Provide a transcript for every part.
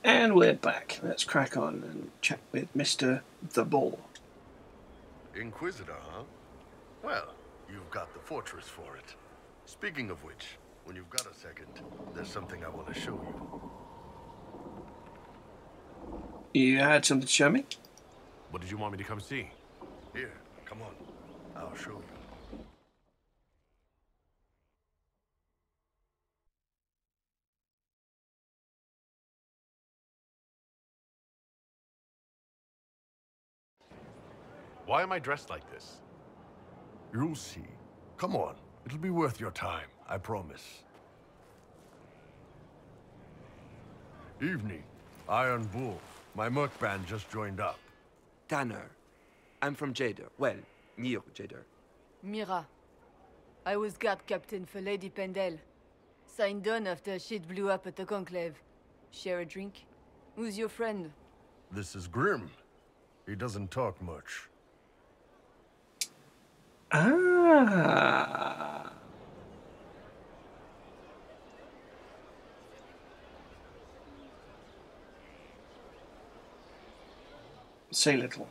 And we're back. Let's crack on and chat with Mr. The Bull. Inquisitor, huh? Well, you've got the fortress for it. Speaking of which, when you've got a second, there's something I want to show you. You had something to show me? What did you want me to come see? Here, come on. I'll show you. Why am I dressed like this? You'll see. Come on. It'll be worth your time, I promise. Evening. Iron Bull. My merc band just joined up. Tanner. I'm from Jader. Well, near Jader. Mira. I was guard captain for Lady Pendel. Signed on after shit blew up at the Conclave. Share a drink? Who's your friend? This is Grim. He doesn't talk much. Ah. Say little.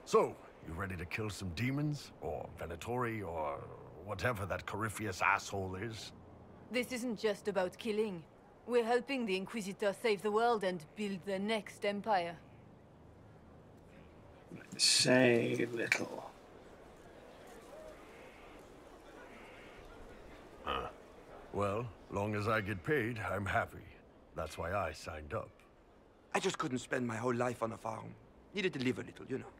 So, you ready to kill some demons? Or Venatori, or whatever that Corypheus asshole is? This isn't just about killing. We're helping the Inquisitor save the world and build the next empire. Say little. Well, long as I get paid, I'm happy. That's why I signed up. I just couldn't spend my whole life on a farm. Needed to live a little, you know.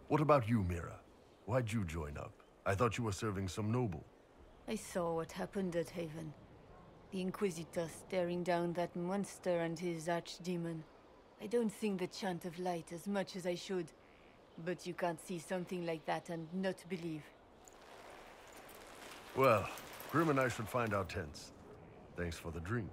What about you, Mira? Why'd you join up? I thought you were serving some noble. I saw what happened at Haven. The Inquisitor staring down that monster and his archdemon. I don't sing the chant of light as much as I should. But you can't see something like that and not believe. Well, Grim and I should find our tents. Thanks for the drink.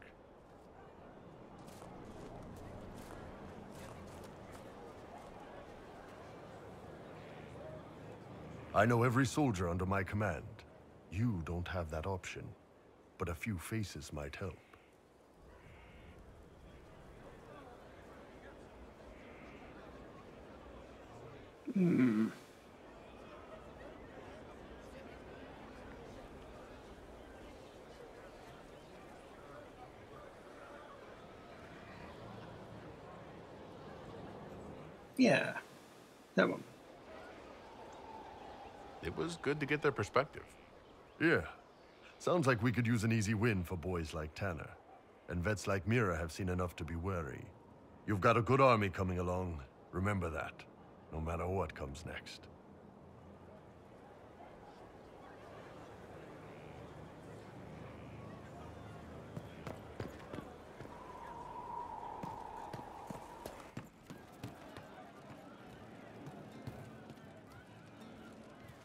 I know every soldier under my command. You don't have that option, but a few faces might help. Yeah. That one. It was good to get their perspective. Yeah. Sounds like we could use an easy win for boys like Tanner. And vets like Mira have seen enough to be wary. You've got a good army coming along. Remember that. No matter what comes next.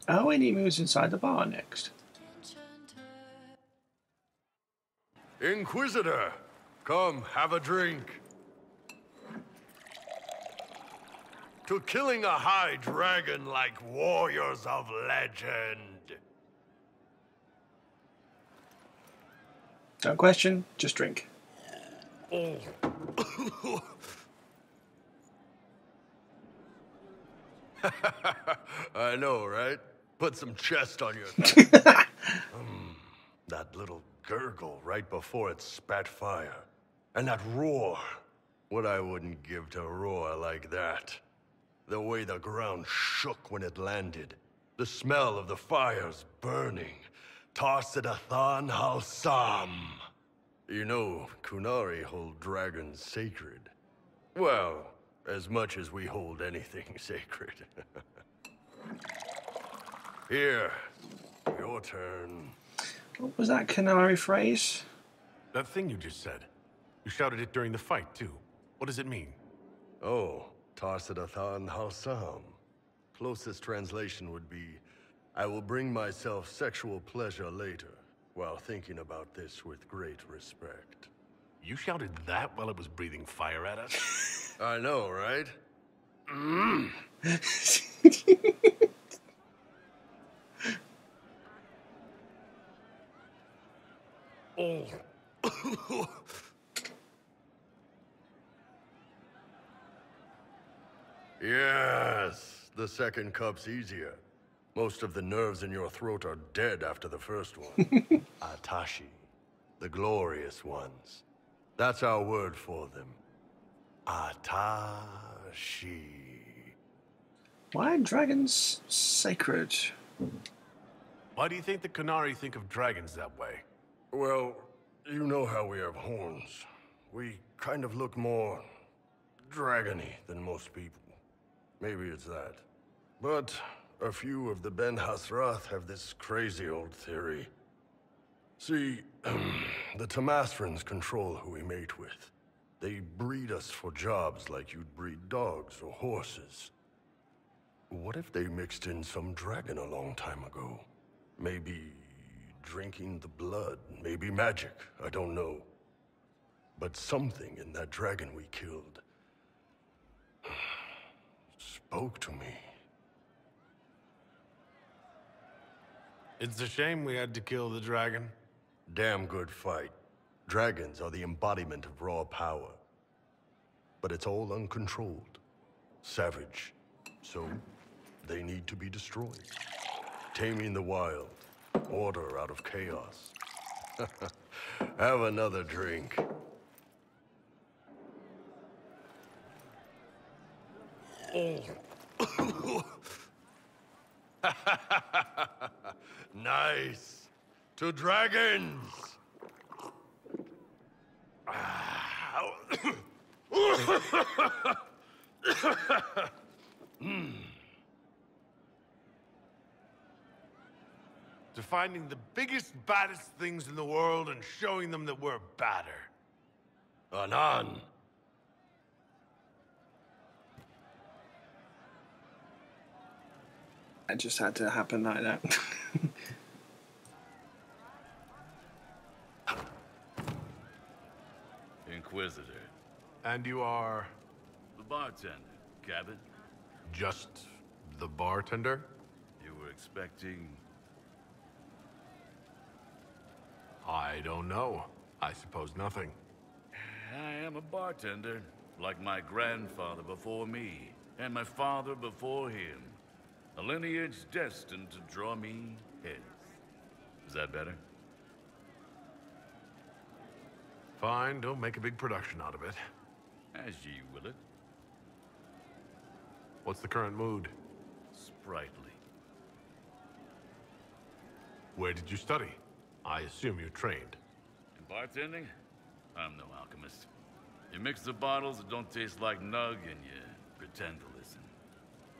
Oh, and he moves inside the bar next. Inquisitor! Come, have a drink. To killing a high dragon like warriors of legend. Don't question, just drink. Oh. I know, right? Put some chest on your thigh. That little gurgle right before it spat fire. And that roar. What I wouldn't give to roar like that. The way the ground shook when it landed. The smell of the fires burning. Tarsidathan Halsam. You know, Qunari hold dragons sacred. Well, as much as we hold anything sacred. Here, your turn. What was that Qunari phrase? That thing you just said. You shouted it during the fight, too. What does it mean? Oh, Tarsidathan Halsam. Closest translation would be, I will bring myself sexual pleasure later, while thinking about this with great respect. You shouted that while it was breathing fire at us? I know, right? Oh. Yes, the second cup's easier. Most of the nerves in your throat are dead after the first one. Atashi, the glorious ones. That's our word for them. Atashi. Why are dragons sacred? Why do you think the Qunari think of dragons that way? Well, you know how we have horns. We kind of look more dragony than most people. Maybe it's that. But a few of the Ben Hasrath have this crazy old theory. See, the Tamasrans control who we mate with. They breed us for jobs like you'd breed dogs or horses. What if they mixed in some dragon a long time ago? Maybe drinking the blood, maybe magic, I don't know. But something in that dragon we killed spoke to me. It's a shame we had to kill the dragon. Damn good fight. Dragons are the embodiment of raw power. But it's all uncontrolled. Savage. So, they need to be destroyed. Taming the wild. Order out of chaos. Have another drink. Nice. To dragons. To finding the biggest, baddest things in the world and showing them that we're badder. Anan. It just had to happen like that. Inquisitor. And you are The bartender, Cabot. just the bartender? You were expecting... I don't know. I suppose nothing. I am a bartender, like my grandfather before me, and my father before him. A lineage destined to draw me heads. Is that better? Fine, don't make a big production out of it. As ye will it. What's the current mood? Sprightly. Where did you study? I assume you trained. In bartending, I'm no alchemist. You mix the bottles that don't taste like nug and you pretend to listen.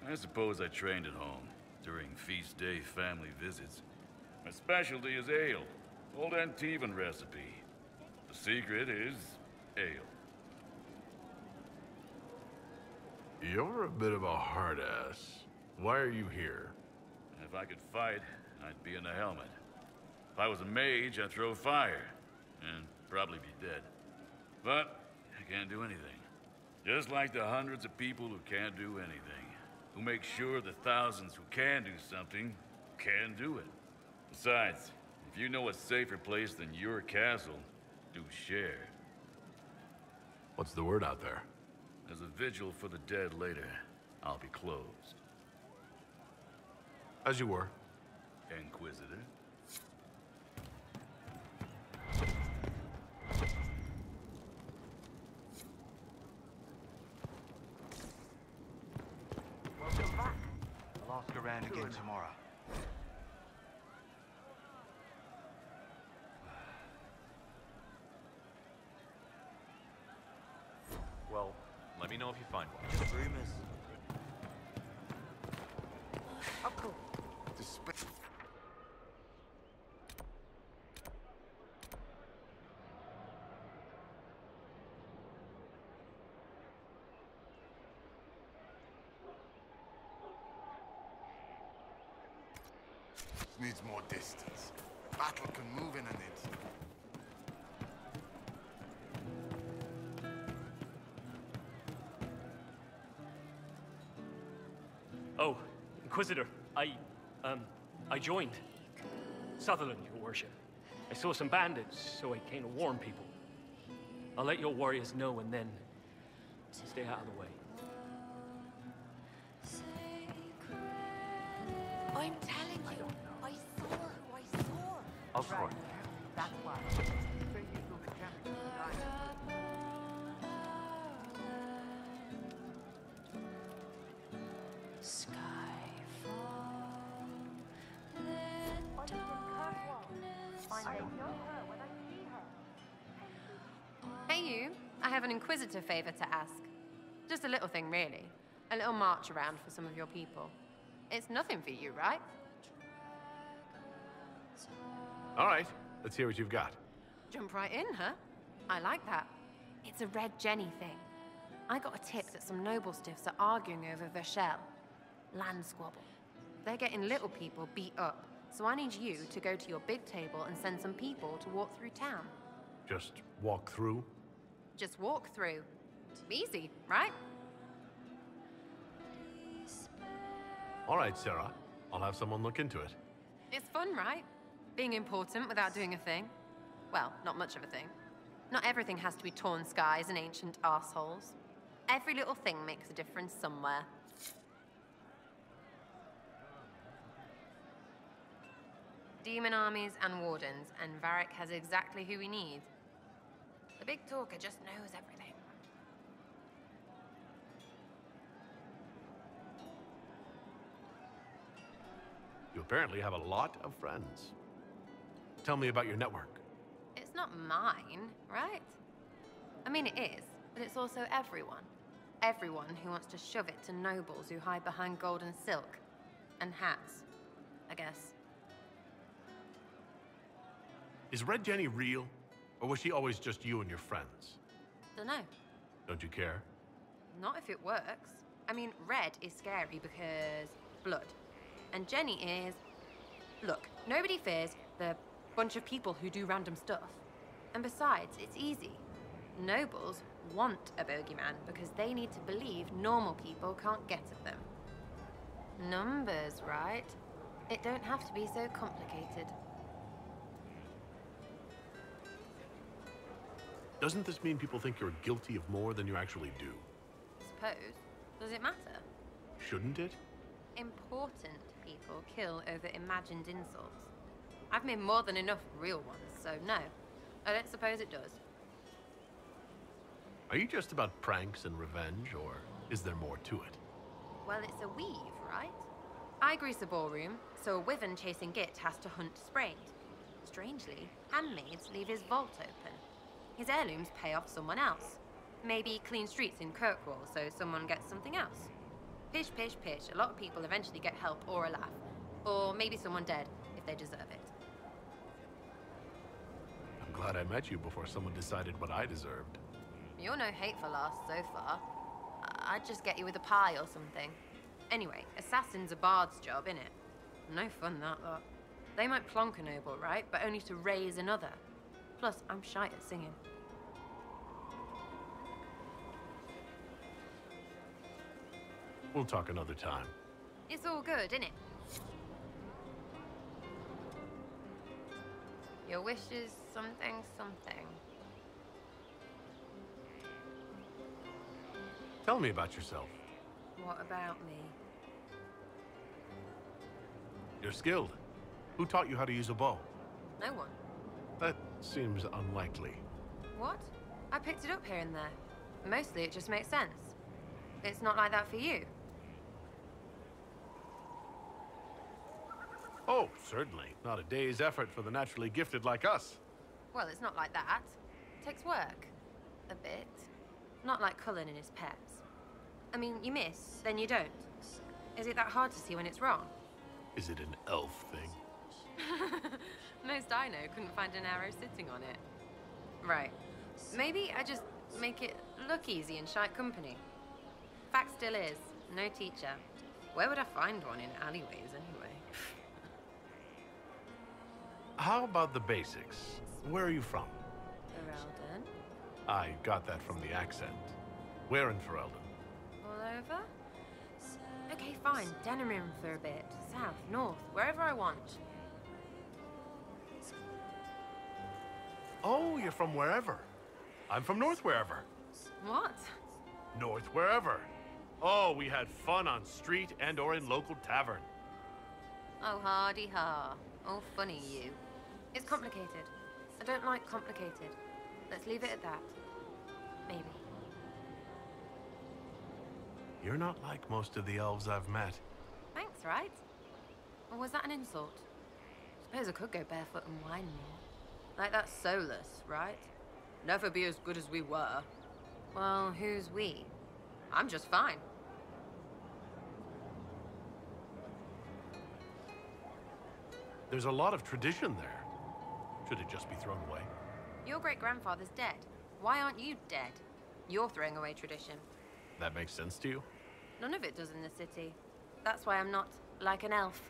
I suppose I trained at home, during feast day family visits. My specialty is ale, old Antivan recipe. The secret is ale. You're a bit of a hard-ass. Why are you here? If I could fight, I'd be in a helmet. If I was a mage, I'd throw fire, and probably be dead. But I can't do anything. Just like the hundreds of people who can't do anything. Who make sure the thousands who can do something, can do it. Besides, if you know a safer place than your castle, do share. What's the word out there? There's a vigil for the dead later. I'll be closed. As you were. Inquisitor. Welcome back. I'll ask around again tomorrow. Well, let me know if you find one. Just rumors. Oh, cool. Needs more distance. Battle can move in an instant. Oh, Inquisitor, I joined. Sutherland, your worship. I saw some bandits, so I came to warn people. I'll let your warriors know and then stay out of the way. I'm telling you, I saw who I saw. Of course. That's why. Say you will be champion tonight. Hey you, I have an Inquisitor favor to ask. Just a little thing, really. A little march around for some of your people. It's nothing for you, right? All right, let's hear what you've got. Jump right in, huh? I like that. It's a Red Jenny thing. I got a tip that some noble stiffs are arguing over Verschel. Land squabble. They're getting little people beat up, so I need you to go to your big table and send some people to walk through town. Just walk through? Just walk through. Easy, right? All right, Sarah. I'll have someone look into it. It's fun, right? Being important without doing a thing. Well, not much of a thing. Not everything has to be torn skies and ancient arseholes. Every little thing makes a difference somewhere. Demon armies and wardens, and Varric has exactly who we need. The big talker just knows everything. You apparently have a lot of friends. Tell me about your network. It's not mine, right? I mean, it is, but it's also everyone. Everyone who wants to shove it to nobles who hide behind gold and silk. And hats, I guess. Is Red Jenny real? Or was she always just you and your friends? Dunno. Don't you care? Not if it works. I mean, red is scary because blood. And Jenny is... Look, nobody fears the bunch of people who do random stuff. And besides, it's easy. Nobles want a bogeyman because they need to believe normal people can't get at them. Numbers, right? It don't have to be so complicated. Doesn't this mean people think you're guilty of more than you actually do? Suppose. Does it matter? Shouldn't it? Important people kill over imagined insults. I've made more than enough real ones, so no. I don't suppose it does. Are you just about pranks and revenge, or is there more to it? Well, it's a weave, right? I grease a ballroom, so a wyvern chasing Git has to hunt sprained. Strangely, handmaids leave his vault open. His heirlooms pay off someone else. Maybe clean streets in Kirkwall, so someone gets something else. Pish, pish, pish. A lot of people eventually get help or a laugh. Or maybe someone dead, if they deserve it. I'm glad I met you before someone decided what I deserved. You're no hateful ass so far. I'd just get you with a pie or something. Anyway, assassin's a bard's job, innit? No fun, that lot. They might plonk a noble, right? But only to raise another. Plus, I'm shy at singing. We'll talk another time. It's all good, innit? Your wish is something, something. Tell me about yourself. What about me? You're skilled. Who taught you how to use a bow? No one. That seems unlikely. What? I picked it up here and there. Mostly it just makes sense. It's not like that for you. Oh, certainly. Not a day's effort for the naturally gifted like us. Well, it's not like that. It takes work. A bit. Not like Cullen and his pets. I mean, you miss, then you don't. Is it that hard to see when it's wrong? Is it an elf thing? Most I know couldn't find an arrow sitting on it. Right. Maybe I just make it look easy in shite company. Fact still is, no teacher. Where would I find one in alleyways anyway? How about the basics? Where are you from? Fereldan? I got that from the accent. Where in Fereldan? All over? Okay, fine. Denerim for a bit. South, north, wherever I want. Oh, you're from wherever. I'm from north wherever. What? North wherever. Oh, we had fun on street and or in local tavern. Oh, hardy ha. Oh, funny you. It's complicated. I don't like complicated. Let's leave it at that. Maybe. You're not like most of the elves I've met. Thanks, right? Or was that an insult? Suppose I could go barefoot and whine more. Like that Solus, right? Never be as good as we were. Well, who's we? I'm just fine. There's a lot of tradition there. Should it just be thrown away? Your great-grandfather's dead. Why aren't you dead? You're throwing away tradition. That makes sense to you? None of it does in the city. That's why I'm not like an elf.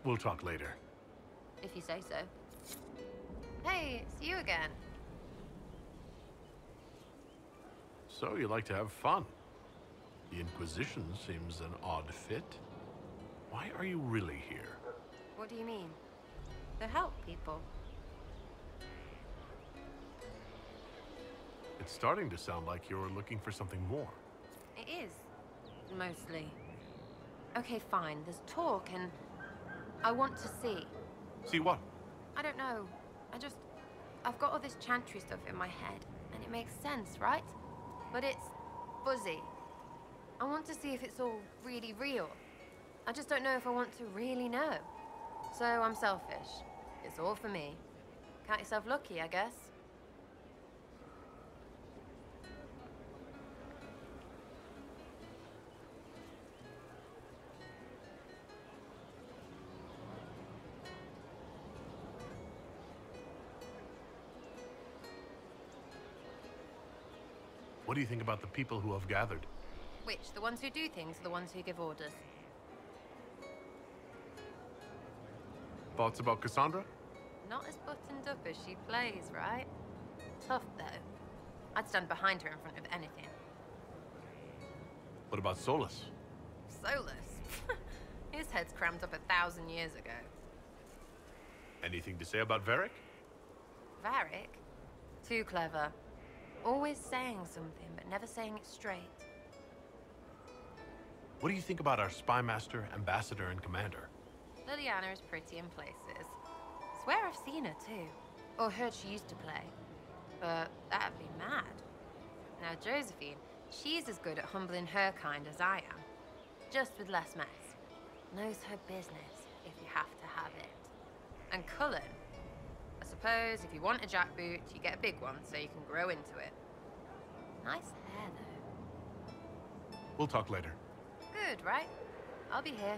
We'll talk later. If you say so. Hey, it's you again. So you like to have fun. The Inquisition seems an odd fit. Why are you really here? What do you mean? To help people. It's starting to sound like you're looking for something more. It is. Mostly. Okay, fine. There's talk and I want to see. See what? I don't know. I've got all this chantry stuff in my head, and it makes sense, right? But it's fuzzy. I want to see if it's all really real. I just don't know if I want to really know. So I'm selfish. It's all for me. Count yourself lucky, I guess. What do you think about the people who have gathered? Which? The ones who do things or the ones who give orders? Thoughts about Cassandra? Not as buttoned up as she plays, right? Tough, though. I'd stand behind her in front of anything. What about Solus? Solus? His head's crammed up 1,000 years ago. Anything to say about Varric? Varric? Too clever. Always saying something, but never saying it straight. What do you think about our spy master, ambassador, and commander? Liliana is pretty in places. Swear I've seen her too. Or heard she used to play. But that'd be mad. Now Josephine, she's as good at humbling her kind as I am. Just with less mess. Knows her business, if you have to have it. And Cullen, I suppose if you want a jackboot, you get a big one so you can grow into it. Nice hair, though. We'll talk later. Good, right? I'll be here.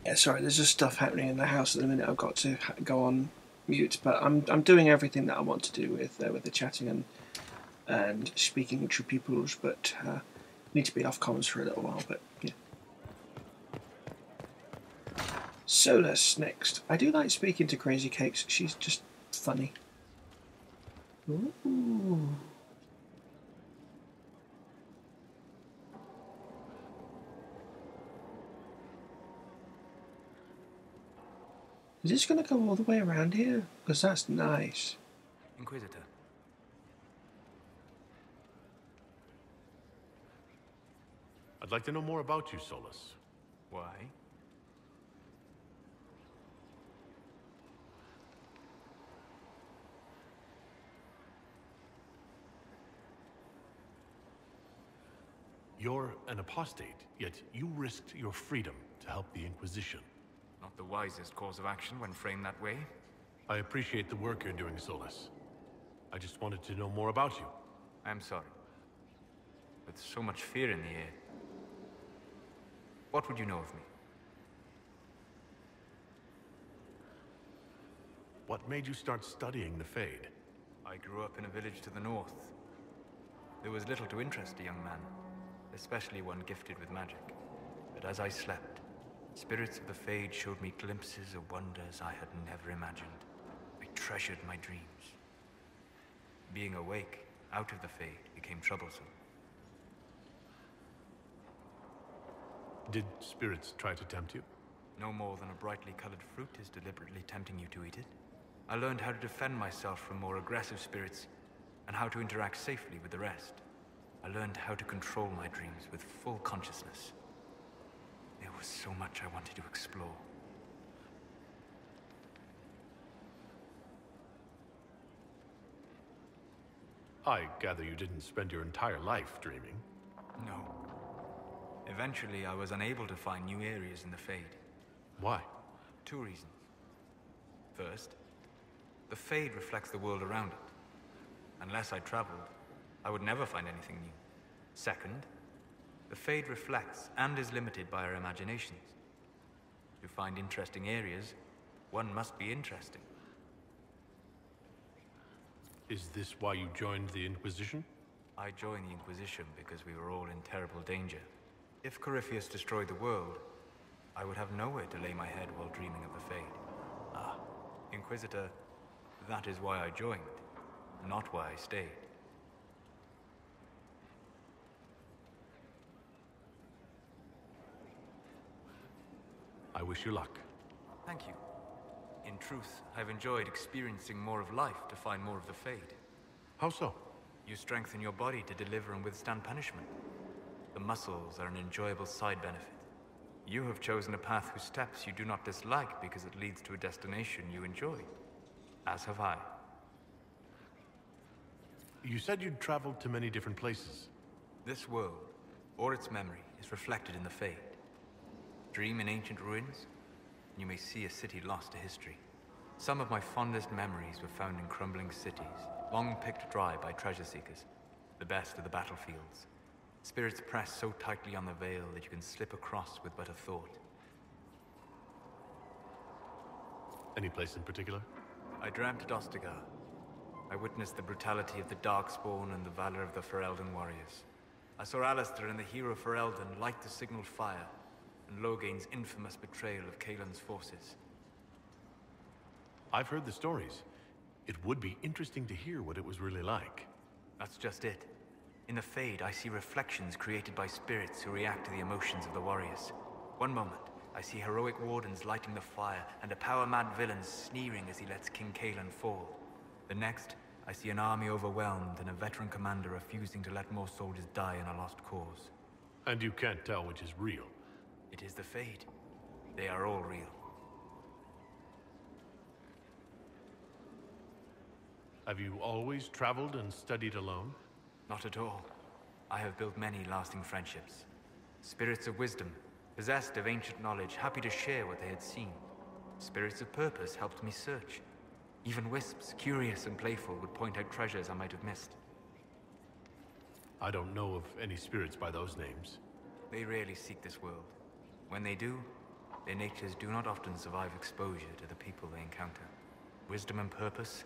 Yeah, sorry, there's just stuff happening in the house at the minute. I've got to go on mute, but I'm doing everything that I want to do with the chatting and speaking to people, but need to be off comms for a little while. But yeah. Solus next. I do like speaking to Crazy Cakes. She's just funny. Ooh. Is this going to go all the way around here? Because that's nice. Inquisitor. I'd like to know more about you, Solus. Why? You're an apostate, yet you risked your freedom to help the Inquisition. Not the wisest course of action when framed that way. I appreciate the work you're doing, Solus. I just wanted to know more about you. I'm sorry. With so much fear in the air. What would you know of me? What made you start studying the Fade? I grew up in a village to the north. There was little to interest a young man, especially one gifted with magic. But as I slept, spirits of the Fade showed me glimpses of wonders I had never imagined. I treasured my dreams. Being awake, out of the Fade became troublesome. Did spirits try to tempt you? No more than a brightly colored fruit is deliberately tempting you to eat it. I learned how to defend myself from more aggressive spirits, and how to interact safely with the rest. I learned how to control my dreams with full consciousness. There was so much I wanted to explore. I gather you didn't spend your entire life dreaming. No. Eventually, I was unable to find new areas in the Fade. Why? 2 reasons. First, the Fade reflects the world around it. Unless I traveled, I would never find anything new. Second, the Fade reflects and is limited by our imaginations. To find interesting areas, one must be interesting. Is this why you joined the Inquisition? I joined the Inquisition because we were all in terrible danger. If Corypheus destroyed the world, I would have nowhere to lay my head while dreaming of the Fade. Ah, Inquisitor, that is why I joined, not why I stayed. I wish you luck. Thank you. In truth, I've enjoyed experiencing more of life to find more of the Fade. How so? You strengthen your body to deliver and withstand punishment. The muscles are an enjoyable side benefit. You have chosen a path whose steps you do not dislike because it leads to a destination you enjoy. As have I. You said you'd traveled to many different places. This world, or its memory, is reflected in the Fade. Dream in ancient ruins, and you may see a city lost to history. Some of my fondest memories were found in crumbling cities, long picked dry by treasure seekers. The best of the battlefields. Spirits press so tightly on the veil that you can slip across with but a thought. Any place in particular? I dreamt at Ostagar. I witnessed the brutality of the Darkspawn and the valor of the Fereldan warriors. I saw Alistair and the hero Fereldan light the signal fire, and Logain's infamous betrayal of Kaelin's forces. I've heard the stories. It would be interesting to hear what it was really like. That's just it. In the Fade, I see reflections created by spirits who react to the emotions of the warriors. One moment, I see heroic wardens lighting the fire, and a power-mad villain sneering as he lets King Kaelin fall. The next, I see an army overwhelmed and a veteran commander refusing to let more soldiers die in a lost cause. And you can't tell which is real. It is the Fade. They are all real. Have you always traveled and studied alone? Not at all. I have built many lasting friendships. Spirits of wisdom, possessed of ancient knowledge, happy to share what they had seen. Spirits of purpose helped me search. Even wisps, curious and playful, would point out treasures I might have missed. I don't know of any spirits by those names. They rarely seek this world. When they do, their natures do not often survive exposure to the people they encounter. Wisdom and purpose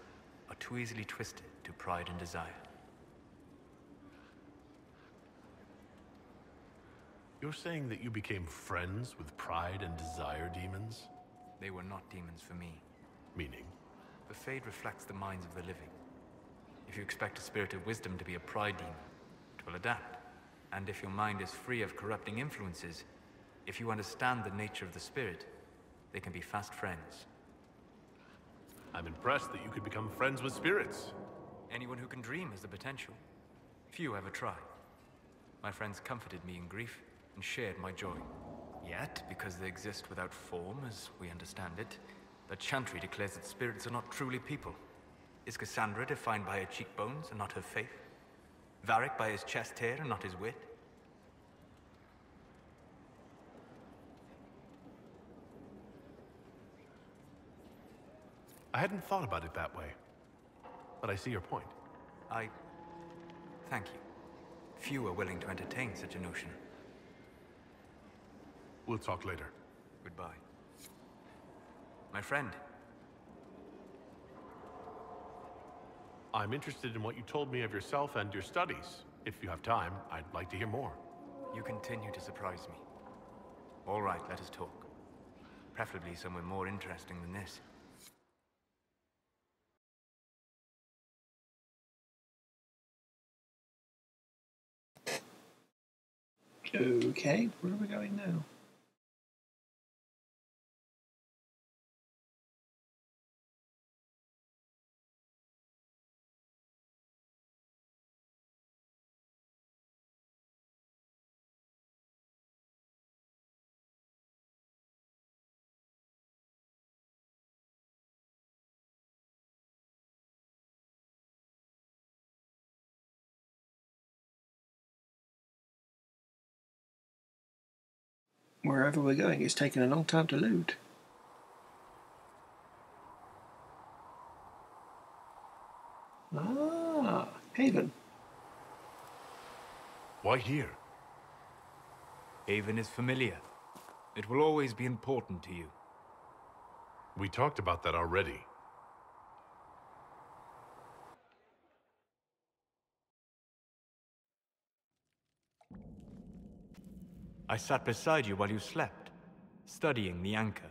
are too easily twisted to pride and desire. You're saying that you became friends with pride and desire demons? They were not demons for me. Meaning? The Fade reflects the minds of the living. If you expect a spirit of wisdom to be a pride demon, it will adapt. And if your mind is free of corrupting influences, if you understand the nature of the spirit, they can be fast friends. I'm impressed that you could become friends with spirits. Anyone who can dream has the potential. Few ever try. My friends comforted me in grief and shared my joy. Yet, because they exist without form, as we understand it, the Chantry declares that spirits are not truly people. Is Cassandra defined by her cheekbones and not her faith? Varric by his chest hair and not his wit? I hadn't thought about it that way, but I see your point. Thank you. Few are willing to entertain such a notion. We'll talk later. Goodbye. My friend. I'm interested in what you told me of yourself and your studies. If you have time, I'd like to hear more. You continue to surprise me. All right, let us talk. Preferably somewhere more interesting than this. Okay, where are we going now? Wherever we're going, it's taking a long time to load. Ah, Haven. Why here? Haven is familiar. It will always be important to you. We talked about that already. I sat beside you while you slept, studying the anchor.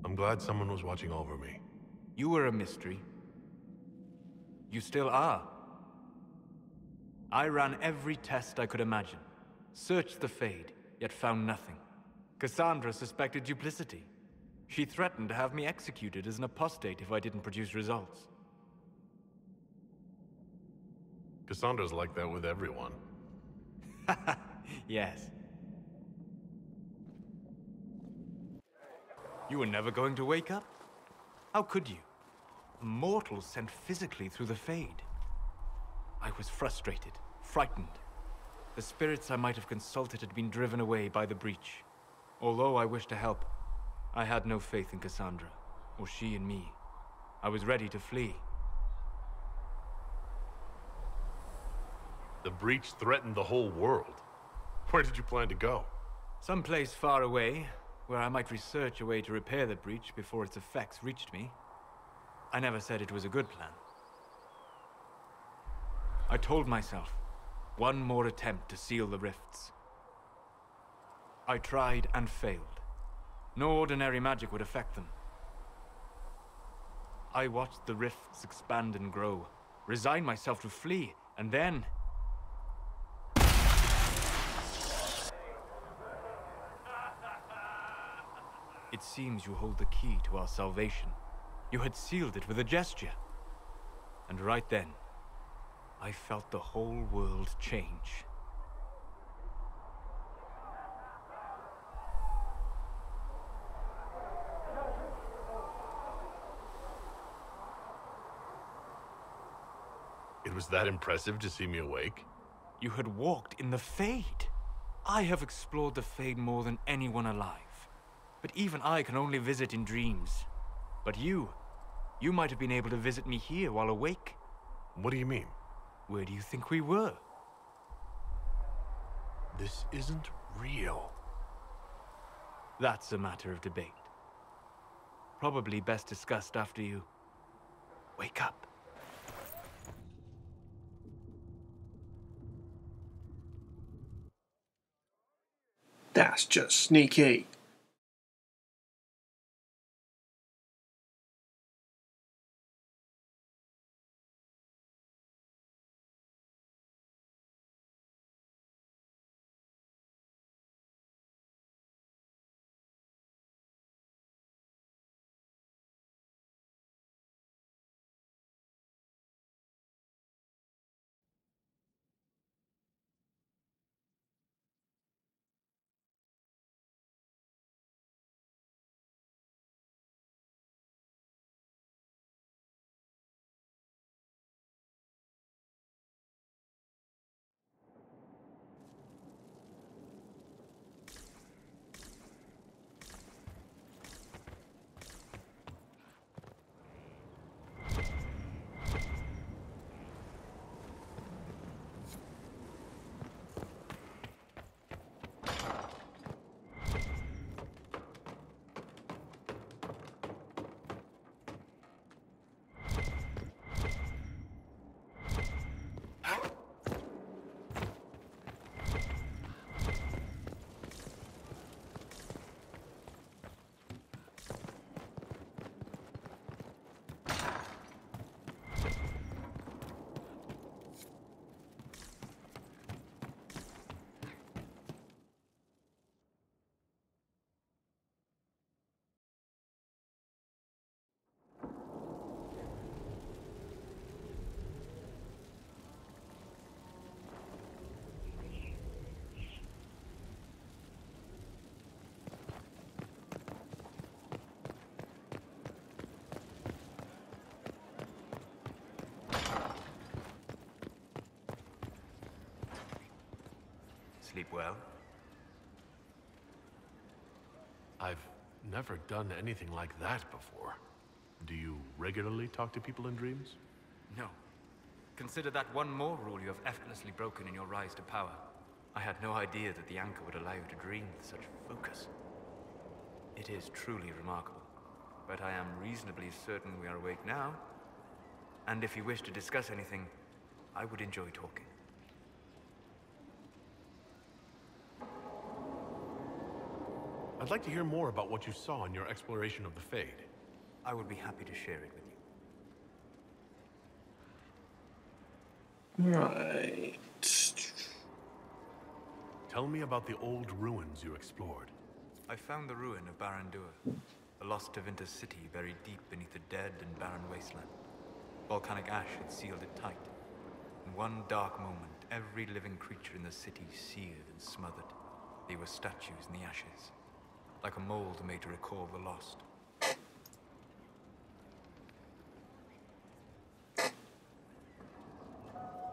I'm glad someone was watching over me. You were a mystery. You still are. I ran every test I could imagine. Searched the Fade, yet found nothing. Cassandra suspected duplicity. She threatened to have me executed as an apostate if I didn't produce results. Cassandra's like that with everyone. Yes. You were never going to wake up? How could you? A mortal sent physically through the Fade. I was frustrated, frightened. The spirits I might have consulted had been driven away by the breach. Although I wished to help, I had no faith in Cassandra, or she in me. I was ready to flee. The breach threatened the whole world. Where did you plan to go? Someplace far away, where I might research a way to repair the breach before its effects reached me. I never said it was a good plan. I told myself, one more attempt to seal the rifts. I tried and failed. No ordinary magic would affect them. I watched the rifts expand and grow, resigned myself to flee, and then... It seems you hold the key to our salvation. You had sealed it with a gesture. And right then, I felt the whole world change. It was that impressive to see me awake? You had walked in the Fade. I have explored the Fade more than anyone alive. But even I can only visit in dreams. But you might have been able to visit me here while awake. What do you mean? Where do you think we were? This isn't real. That's a matter of debate. Probably best discussed after you wake up. That's just sneaky. sleep well? I've never done anything like that before. Do you regularly talk to people in dreams? No. Consider that one more rule you have effortlessly broken in your rise to power. I had no idea that the anchor would allow you to dream with such focus. It is truly remarkable, but I am reasonably certain we are awake now. And if you wish to discuss anything, I would enjoy talking. I'd like to hear more about what you saw in your exploration of the Fade. I would be happy to share it with you. Right. Tell me about the old ruins you explored. I found the ruin of Barandur, a lost Tevinter city buried deep beneath a dead and barren wasteland. Volcanic ash had sealed it tight. In one dark moment, every living creature in the city seared and smothered. They were statues in the ashes, like a mold made to recall the lost.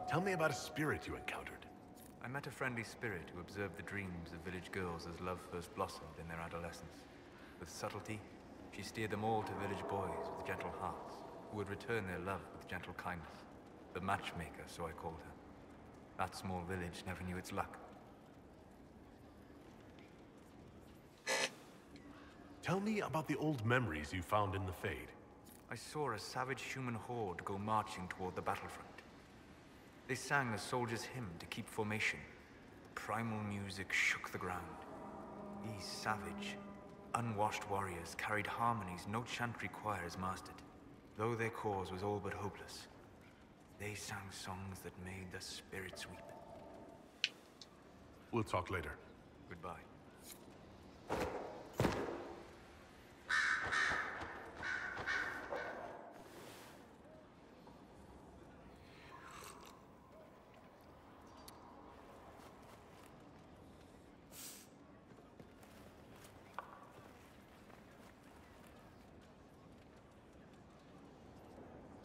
Tell me about a spirit you encountered. I met a friendly spirit who observed the dreams of village girls as love first blossomed in their adolescence. With subtlety, she steered them all to village boys with gentle hearts, who would return their love with gentle kindness. The matchmaker, so I called her. That small village never knew its luck. Tell me about the old memories you found in the Fade. I saw a savage human horde go marching toward the battlefront. They sang a soldier's hymn to keep formation. Primal music shook the ground. These savage, unwashed warriors carried harmonies no chantry choirs mastered. Though their cause was all but hopeless, they sang songs that made the spirits weep. We'll talk later. Goodbye.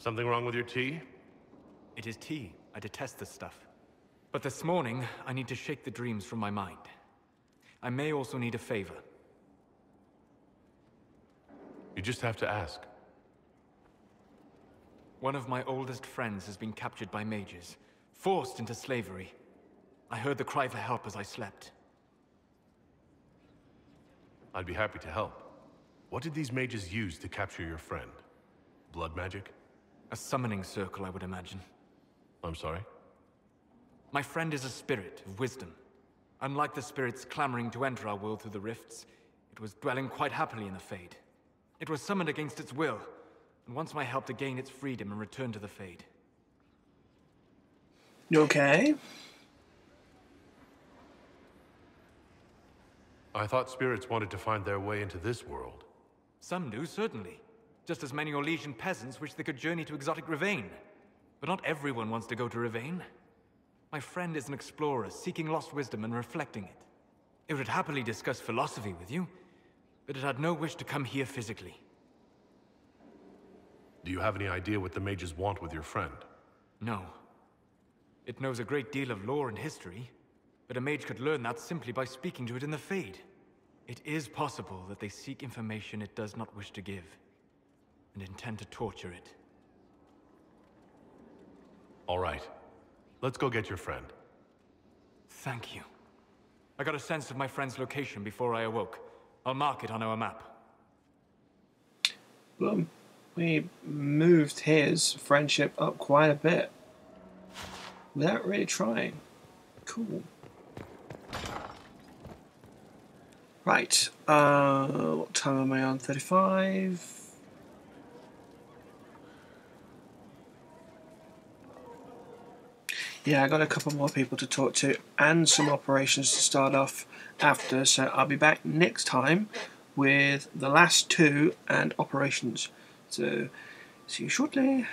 Something wrong with your tea? It is tea. I detest this stuff. But this morning, I need to shake the dreams from my mind. I may also need a favor. You just have to ask. One of my oldest friends has been captured by mages, forced into slavery. I heard the cry for help as I slept. I'd be happy to help. What did these mages use to capture your friend? Blood magic? A summoning circle, I would imagine. I'm sorry? My friend is a spirit of wisdom. Unlike the spirits clamoring to enter our world through the rifts, it was dwelling quite happily in the Fade. It was summoned against its will, and wants my help to gain its freedom and return to the Fade. You okay? I thought spirits wanted to find their way into this world. Some do, certainly. Just as many Orlesian peasants wish they could journey to exotic Rivain. But not everyone wants to go to Rivain. My friend is an explorer, seeking lost wisdom and reflecting it. It would happily discuss philosophy with you, but it had no wish to come here physically. Do you have any idea what the mages want with your friend? No. It knows a great deal of lore and history, but a mage could learn that simply by speaking to it in the Fade. It is possible that they seek information it does not wish to give, and intend to torture it. All right. Let's go get your friend. Thank you. I got a sense of my friend's location before I awoke. I'll mark it on our map. Well, we moved his friendship up quite a bit without really trying. Cool. Right. What time am I on? 35. Yeah, I got a couple more people to talk to and some operations to start off after, so I'll be back next time with the last two and operations. So, see you shortly.